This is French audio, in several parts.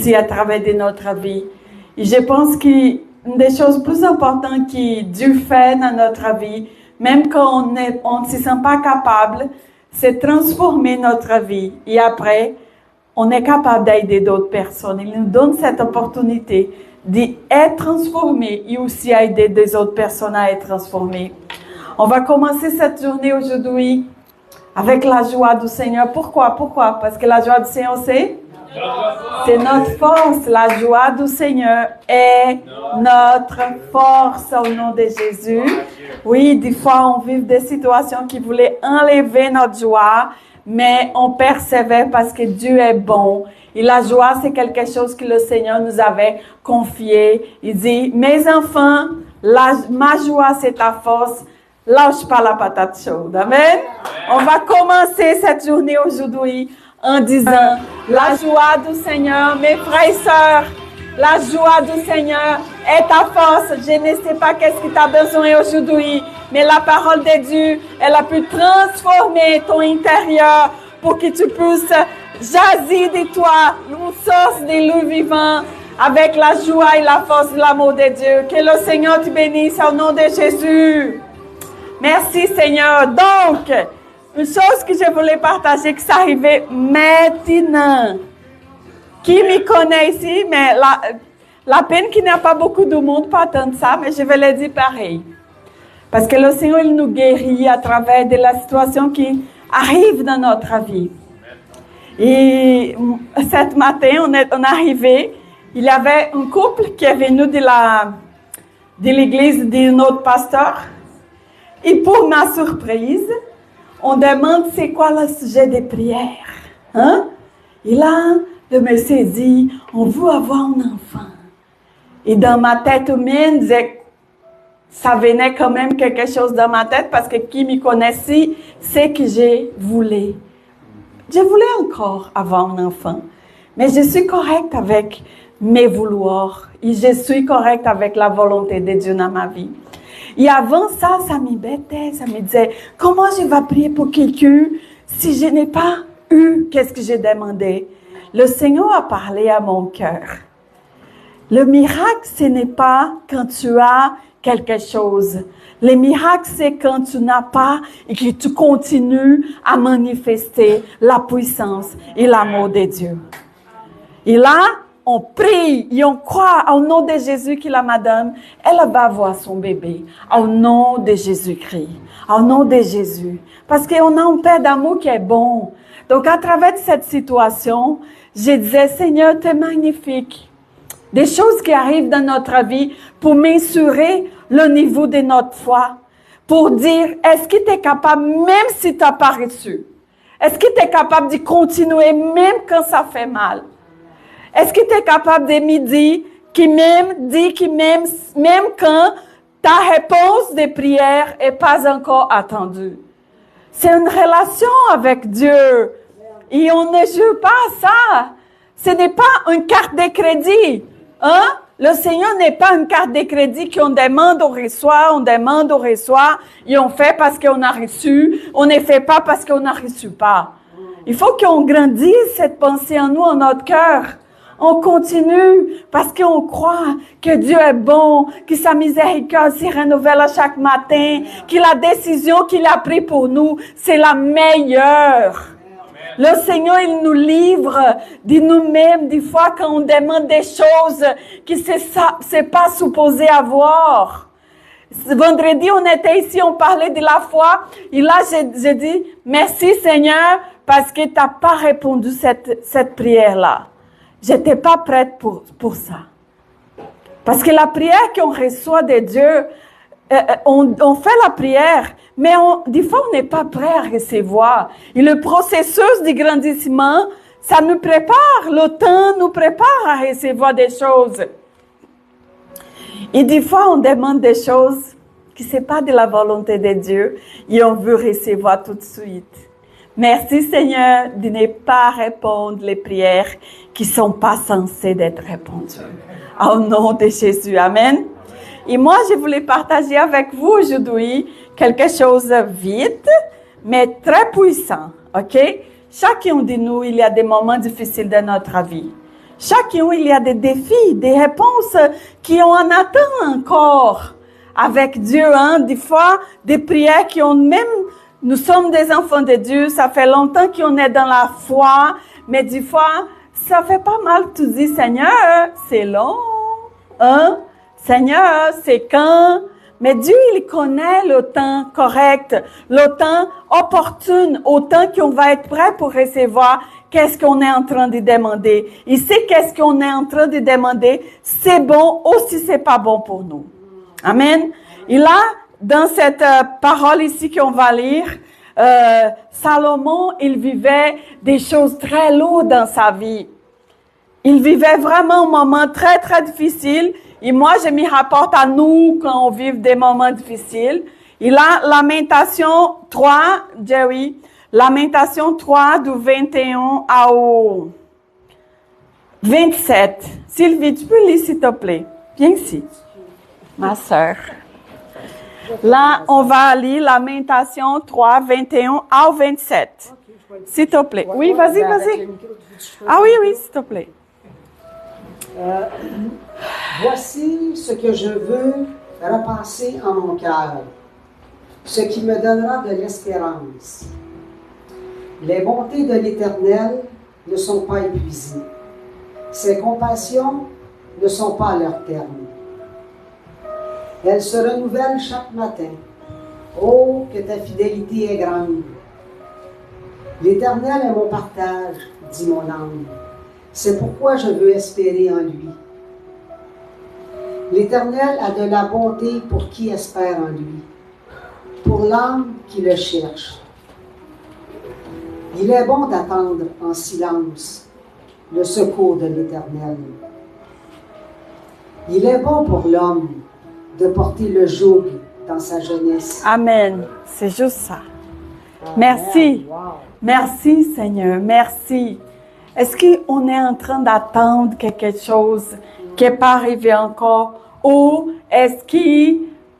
aussi à travers de notre vie. Et je pense qu'une des choses plus importantes que Dieu fait dans notre vie, même quand on ne se sent pas capable, c'est transformer notre vie. Et après, on est capable d'aider d'autres personnes. Il nous donne cette opportunité d'être transformé et aussi aider des autres personnes à être transformées. On va commencer cette journée aujourd'hui avec la joie du Seigneur. Pourquoi? Parce que la joie du Seigneur, c'est notre force. La joie du Seigneur est notre force au nom de Jésus. Oui, des fois, on vit des situations qui voulaient enlever notre joie, mais on persévère parce que Dieu est bon. Et la joie, c'est quelque chose que le Seigneur nous avait confié. Il dit, mes enfants, ma joie, c'est ta force. Lâche pas la patate chaude. Amen. On va commencer cette journée aujourd'hui en disant, la joie du Seigneur, mes frères et sœurs, la joie du Seigneur est ta force. Je ne sais pas qu'est-ce que tu as besoin aujourd'hui, mais la parole de Dieu, elle a pu transformer ton intérieur pour que tu puisses jaser de toi une source de l'eau vivante avec la joie et la force de l'amour de Dieu. Que le Seigneur te bénisse au nom de Jésus. Merci Seigneur. Donc, une chose que je voulais partager, que ça arrivait maintenant. Qui me connaît ici, mais la peine qu'il n'y a pas beaucoup de monde pour attendre ça, mais je vais le dire pareil. Parce que le Seigneur, il nous guérit à travers de la situation qui arrive dans notre vie. Et ce matin, on est arrivé, il y avait un couple qui est venu de l'église de notre pasteur. Et pour ma surprise, on demande c'est quoi le sujet des prières. Hein? Et là, le monsieur dit, on veut avoir un enfant. Et dans ma tête humaine, ça venait quand même quelque chose dans ma tête parce que qui me connaissait, c'est que je voulais. Je voulais encore avoir un enfant. Mais je suis correcte avec mes vouloirs. Et je suis correcte avec la volonté de Dieu dans ma vie. Et avant ça, ça m'embêtait, ça me disait, comment je vais prier pour quelqu'un si je n'ai pas eu qu'est-ce que j'ai demandé? Le Seigneur a parlé à mon cœur. Le miracle, ce n'est pas quand tu as quelque chose. Le miracle, c'est quand tu n'as pas et que tu continues à manifester la puissance et l'amour de Dieu. Et là, on prie et on croit au nom de Jésus que la madame, elle va avoir son bébé. Au nom de Jésus-Christ. Au nom de Jésus. Parce qu'on a un Père d'amour qui est bon. Donc, à travers cette situation, je disais, Seigneur, tu es magnifique. Des choses qui arrivent dans notre vie pour mesurer le niveau de notre foi. Pour dire, est-ce que tu es capable, même si tu n'as pas reçu? Est-ce que tu es capable de continuer même quand ça fait mal? Est-ce que tu es capable de me dire que même quand ta réponse de prière n'est pas encore attendue? C'est une relation avec Dieu. Et on ne joue pas à ça. Ce n'est pas une carte de crédit. Hein? Le Seigneur n'est pas une carte de crédit qu'on demande, on reçoit, et on fait parce qu'on a reçu, on ne fait pas parce qu'on n'a reçu pas. Il faut qu'on grandisse cette pensée en nous, en notre cœur. On continue parce qu'on croit que Dieu est bon, que sa miséricorde se renouvelle à chaque matin, que la décision qu'il a prise pour nous, c'est la meilleure. Le Seigneur, il nous livre de nous-mêmes, des fois quand on demande des choses que c'est pas supposé avoir. Vendredi, on était ici, on parlait de la foi, et là, j'ai dit, merci Seigneur, parce que tu n'as pas répondu cette prière-là. J'étais pas prête pour ça. Parce que la prière qu'on reçoit de Dieu, on fait la prière, mais des fois, on n'est pas prêt à recevoir. Et le processus de grandissement, ça nous prépare, le temps nous prépare à recevoir des choses. Et des fois, on demande des choses qui ne sont pas de la volonté de Dieu et on veut recevoir tout de suite. Merci Seigneur de ne pas répondre les prières qui ne sont pas censées d'être répondues. Au nom de Jésus, Amen. Et moi, je voulais partager avec vous aujourd'hui quelque chose de vite, mais très puissant, ok? Chacun de nous, il y a des moments difficiles dans notre vie. Chacun, il y a des défis, des réponses qui on en attend encore avec Dieu. Hein? Des fois, des prières qui ont même... Nous sommes des enfants de Dieu, ça fait longtemps qu'on est dans la foi, mais des fois, ça fait pas mal. Tu dis, Seigneur, c'est long, hein? Seigneur, c'est quand? Mais Dieu, il connaît le temps correct, le temps opportun, au temps qu'on va être prêt pour recevoir qu'est-ce qu'on est en train de demander. Il sait qu'est-ce qu'on est en train de demander, c'est bon ou si c'est pas bon pour nous. Amen. Et là, dans cette parole ici qu'on va lire, Salomon, il vivait des choses très lourdes dans sa vie. Il vivait vraiment un moment très, très difficile. Et moi, je m'y rapporte à nous quand on vit des moments difficiles. Et là, Lamentation 3, Jerry, Lamentation 3 du 21 au 27. Sylvie, tu peux lire s'il te plaît? Viens ici, ma sœur. Là, on va lire Lamentation 3, 21 au 27. S'il te plaît. Oui, vas-y, vas-y. Ah oui, s'il te plaît. Voici ce que je veux repasser en mon cœur, ce qui me donnera de l'espérance. Les bontés de l'Éternel ne sont pas épuisées. Ses compassions ne sont pas à leur terme. Elles se renouvellent chaque matin. Oh, que ta fidélité est grande. L'Éternel est mon partage, dit mon âme. C'est pourquoi je veux espérer en lui. L'Éternel a de la bonté pour qui espère en lui, pour l'âme qui le cherche. Il est bon d'attendre en silence le secours de l'Éternel. Il est bon pour l'homme de porter le joug dans sa jeunesse. Amen. C'est juste ça. Merci. Wow. Merci, Seigneur. Merci. Est-ce qu'on est en train d'attendre quelque chose qui n'est pas arrivé encore? Ou est-ce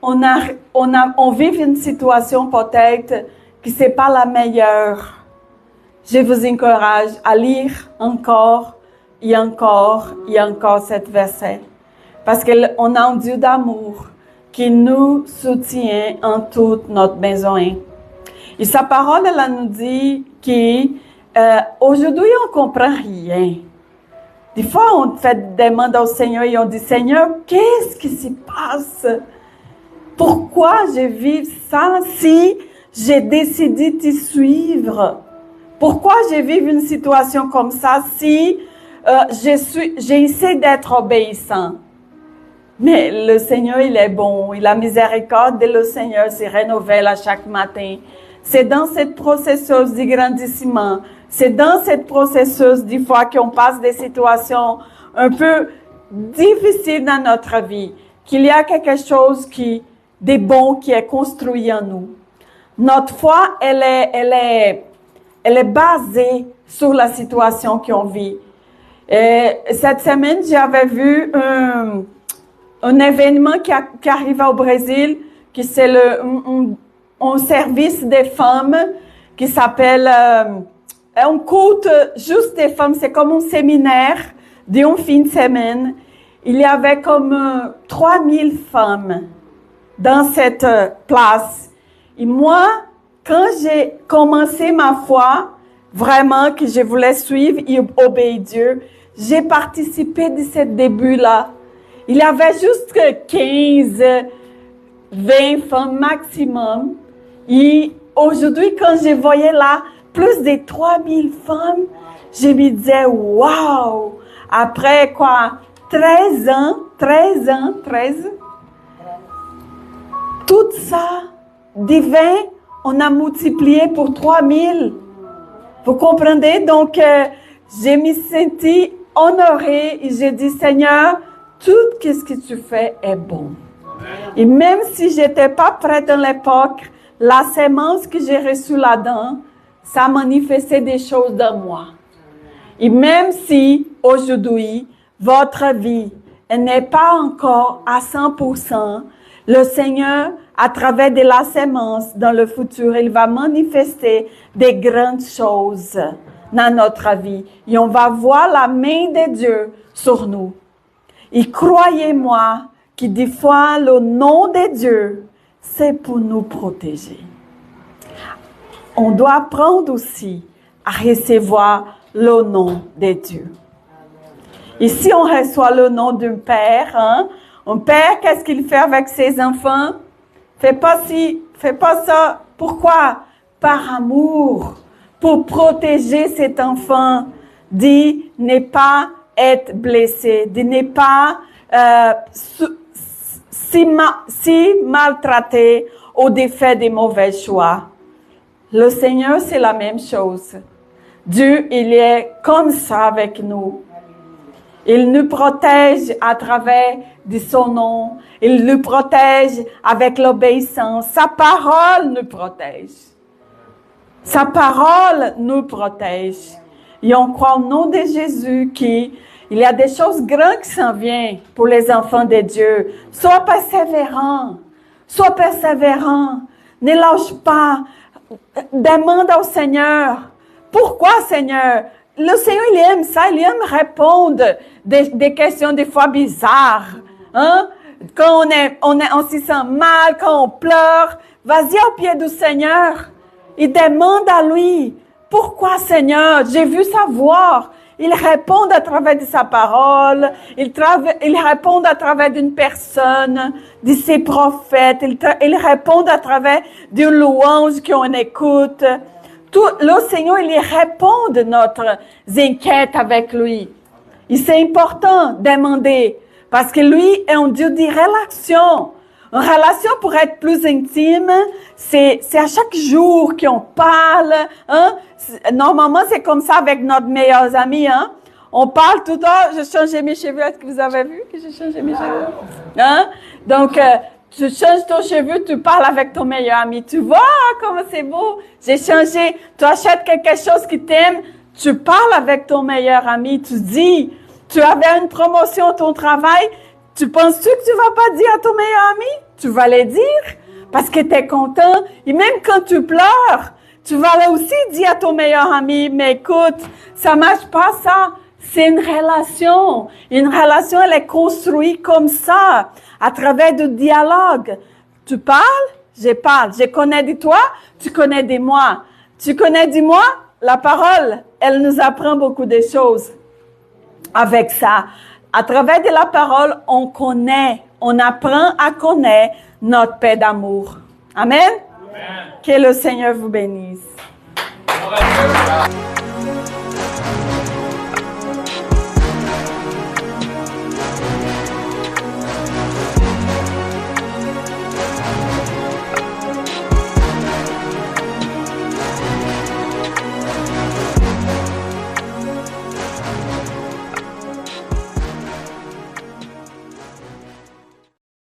qu'on vit une situation peut-être qui n'est pas la meilleure? Je vous encourage à lire encore et encore et encore cette verset. Parce qu'on a un Dieu d'amour qui nous soutient en toute notre besoin. Et sa parole, elle nous dit qu'aujourd'hui, on ne comprend rien. Des fois, on fait des demandes au Seigneur et on dit, Seigneur, qu'est-ce qui se passe? Pourquoi je vis ça si j'ai décidé de te suivre? Pourquoi je vis une situation comme ça si j'essaie d'être obéissant? Mais le Seigneur, il est bon. Et la miséricorde de le Seigneur se renouvelle à chaque matin. C'est dans cette processus de grandissement, c'est dans cette processus des fois qu'on passe des situations un peu difficiles dans notre vie, qu'il y a quelque chose de bon qui est construit en nous. Notre foi, elle est basée sur la situation qu'on vit. Et cette semaine, j'avais vu un événement qui arrive au Brésil, qui c'est un service des femmes qui s'appelle un culte juste des femmes. C'est comme un séminaire d'un fin de semaine. Il y avait comme 3000 femmes dans cette place. Et moi, quand j'ai commencé ma foi, vraiment que je voulais suivre et obéir Dieu, j'ai participé de ce début-là. Il y avait juste 15, 20 femmes maximum. Et aujourd'hui, quand je voyais là plus de 3000 femmes, je me disais, wow! Après quoi? 13 ans, tout ça, divin, on a multiplié pour 3000. Vous comprenez? Donc, je me sentis honorée et j'ai dit, Seigneur, tout ce que tu fais est bon. Et même si je n'étais pas prête à l'époque, la sémence que j'ai reçue là-dedans, ça manifestait des choses dans moi. Et même si aujourd'hui, votre vie n'est pas encore à 100%, le Seigneur à travers de la sémence dans le futur, il va manifester des grandes choses dans notre vie. Et on va voir la main de Dieu sur nous. Et croyez-moi que des fois, le nom de Dieu, c'est pour nous protéger. On doit apprendre aussi à recevoir le nom de Dieu. Ici, on reçoit le nom d'un père. Un père, qu'est-ce qu'il fait avec ses enfants? Fais pas ça. Pourquoi? Par amour, pour protéger cet enfant, de ne pas être blessé, de ne pas si maltraité ou de faire des mauvais choix. Le Seigneur, c'est la même chose. Dieu, il est comme ça avec nous. Il nous protège à travers de son nom. Il nous protège avec l'obéissance. Sa parole nous protège. Sa parole nous protège. Et on croit au nom de Jésus qu'il y a des choses grandes qui s'en viennent pour les enfants de Dieu. Sois persévérant. Sois persévérant. Ne lâche pas. Demande au Seigneur. Pourquoi, Seigneur? Le Seigneur, il aime ça. Il aime répondre des questions des fois bizarres. Quand on se sent mal, quand on pleure, vas-y au pied du Seigneur. Il demande à lui. Pourquoi, Seigneur? J'ai vu sa voix. Il répond à travers de sa parole. Il répond à travers d'une personne, de ses prophètes. Il répond à travers d'une louange qu'on écoute. Le Seigneur, il répond de notre inquiétude avec lui. Et c'est important de demander. Parce que lui est un Dieu de relation. Une relation pour être plus intime, c'est à chaque jour qu'on parle. Normalement, c'est comme ça avec notre meilleur ami. On parle tout le temps. J'ai changé mes cheveux. Est-ce que vous avez vu que j'ai changé mes cheveux? Donc, tu changes ton cheveu, tu parles avec ton meilleur ami. Tu vois comment c'est beau? J'ai changé. Tu achètes quelque chose qui t'aime, tu parles avec ton meilleur ami. Tu dis, tu avais une promotion à ton travail. Tu penses-tu que tu vas pas dire à ton meilleur ami? Tu vas le dire parce que tu es content. Et même quand tu pleures, tu vas aussi dire à ton meilleur ami, mais écoute, ça marche pas ça. C'est une relation. Une relation, elle est construite comme ça, à travers du dialogue. Tu parles, je parle. Je connais de toi, tu connais de moi. Tu connais de moi, la parole, elle nous apprend beaucoup de choses avec ça. À travers de la parole, on connaît, on apprend à connaître notre Père d'amour. Amen. Amen. Que le Seigneur vous bénisse.